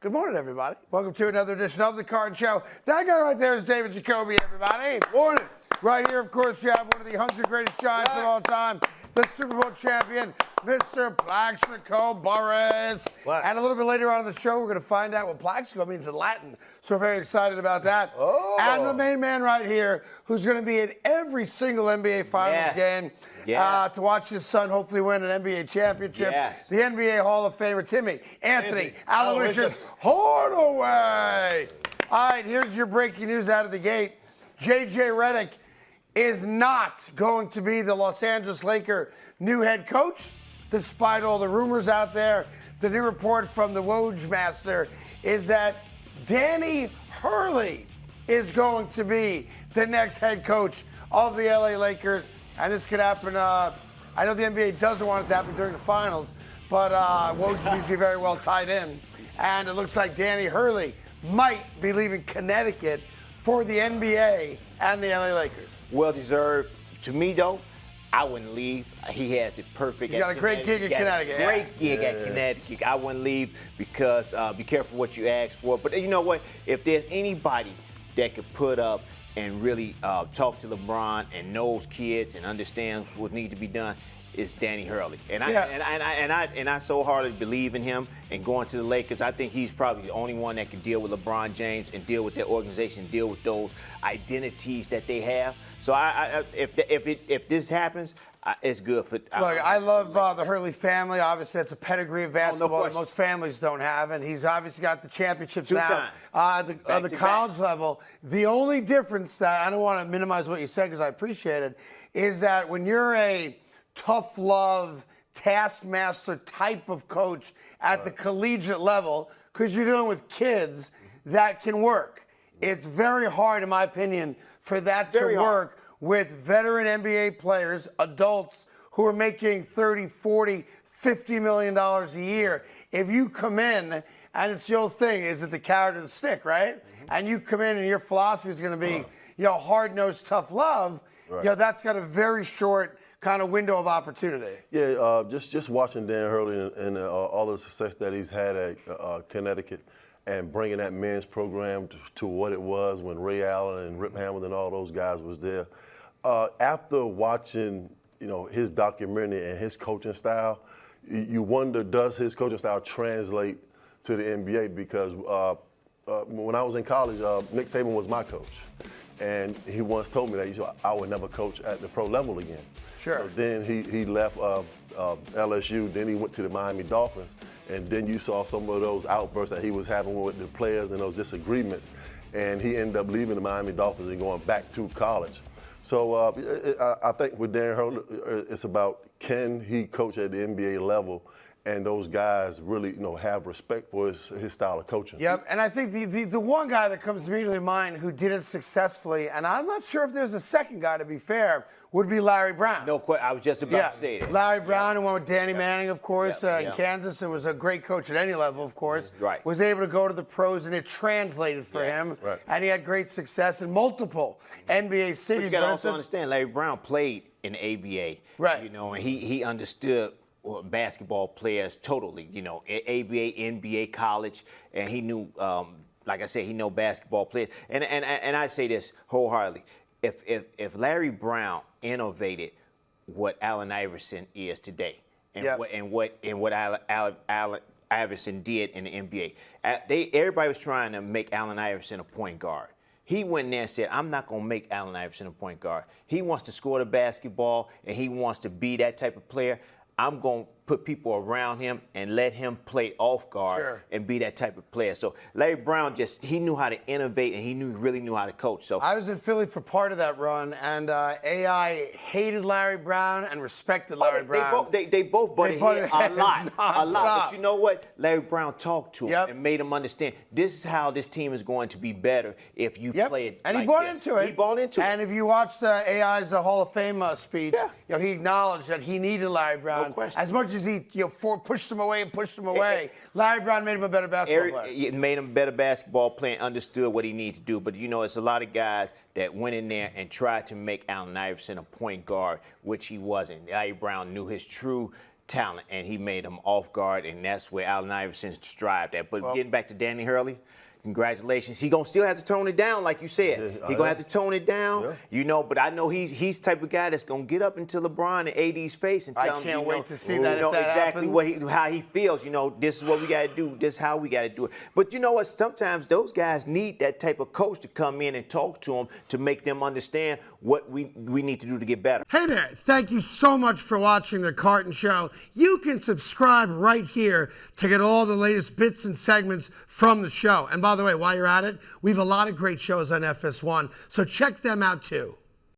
Good morning, everybody. Welcome to another edition of the Carton Show. That guy right there is David Jacoby, everybody. Morning. Right here, of course, you have one of the 100 greatest Giants of all time, the Super Bowl champion, Mr. Plaxico Burress. And a little bit later on in the show, we're going to find out what Plaxico means in Latin. So we're very excited about that. Oh. And the main man right here, who's going to be at every single NBA Finals game to watch his son hopefully win an NBA championship. The NBA Hall of Famer, Anthony Aloysius Hardaway. All right, here's your breaking news out of the gate. J.J. Redick is not going to be the Los Angeles Lakers' new head coach, despite all the rumors out there. The new report from the Woj master is that Danny Hurley is going to be the next head coach of the LA Lakers, and this could happen. I know the NBA doesn't want it to happen during the finals, but Woj is usually very well tied in, and it looks like Danny Hurley might be leaving Connecticut for the NBA and the LA Lakers. Well deserved. To me, though, I wouldn't leave. He has it perfect. He's got a great gig in Connecticut. Great gig at Connecticut. I wouldn't leave because be careful what you ask for. But you know what? If there's anybody that could put up and really talk to LeBron and knows kids and understands what needs to be done, is Danny Hurley. And I so hardly believe in him and going to the Lakers. I think he's probably the only one that can deal with LeBron James and deal with their organization, deal with those identities that they have. So if this happens, it's good for. Look, I love the Hurley family. Obviously, that's a pedigree of basketball that most families don't have, and he's obviously got the championships now on the college level. The only difference that I don't want to minimize what you said because I appreciate it is that when you're a tough love, taskmaster type of coach at the collegiate level, because you're dealing with kids, that can work. It's very hard, in my opinion, for that to work with veteran NBA players, adults who are making $30, $40, $50 million a year. If you come in, and it's the old thing, is it the carrot or the stick, right? And you come in and your philosophy is going to be, hard-nosed, tough love, that's got a very short kind of window of opportunity. Yeah, just watching Dan Hurley and all the success that he's had at Connecticut and bringing that men's program to what it was when Ray Allen and Rip Hamilton and all those guys was there. After watching, his documentary and his coaching style, you wonder, does his coaching style translate to the NBA? Because when I was in college, Nick Saban was my coach. And he once told me that I would never coach at the pro level again. Sure. So then he left LSU, then he went to the Miami Dolphins, and then you saw some of those outbursts that he was having with the players and those disagreements, and he ended up leaving the Miami Dolphins and going back to college. So I think with Dan Hurley, it's about, can he coach at the NBA level? And those guys really, have respect for his style of coaching. Yep, and I think the one guy that comes immediately to mind who did it successfully, and I'm not sure if there's a second guy, to be fair, would be Larry Brown. No question. I was just about to say that. Larry Brown, who went with Danny Manning, of course, in Kansas, and was a great coach at any level, of course. Right. Was able to go to the pros, and it translated for him. Right. And he had great success in multiple NBA cities. But you got to also understand, Larry Brown played in the ABA. Right. And he understood basketball players totally, ABA, NBA, college, and he knew, like I said, he know basketball players. And I say this wholeheartedly: if Larry Brown innovated what Allen Iverson is today, and what Allen Iverson did in the NBA, everybody was trying to make Allen Iverson a point guard. He went in there and said, I'm not going to make Allen Iverson a point guard. He wants to score the basketball, and he wants to be that type of player. I'm going to put people around him and let him play off guard and be that type of player. So Larry Brown he knew how to innovate, and he really knew how to coach. So I was in Philly for part of that run, and AI hated Larry Brown and respected Larry Brown. They both butted heads a lot. But you know what? Larry Brown talked to him and made him understand this is how this team is going to be better if you play it. And like he bought this. into it. He bought into it. And if you watch AI's Hall of Fame speech, he acknowledged that he needed Larry Brown. No question. As much as he pushed him away, Larry Brown made him a better basketball player. It made him a better basketball player and understood what he needed to do. But, it's a lot of guys that went in there and tried to make Allen Iverson a point guard, which he wasn't. Larry Brown knew his true talent, and he made them off guard, and that's where Allen Iverson strived at. But getting back to Danny Hurley, congratulations. He gonna still have to tone it down, like you said. He gonna have to tone it down, you know. But I know he's the type of guy that's gonna get up into LeBron and AD's face and tell him, can't you wait know, to see that. If that exactly happens. how he feels. You know, this is what we gotta do. This is how we gotta do it. But you know what? Sometimes those guys need that type of coach to come in and talk to them to make them understand what we need to do to get better. Hey there, thank you so much for watching The Carton Show. You can subscribe right here to get all the latest bits and segments from the show. And by the way, while you're at it, we have a lot of great shows on FS1, so check them out too.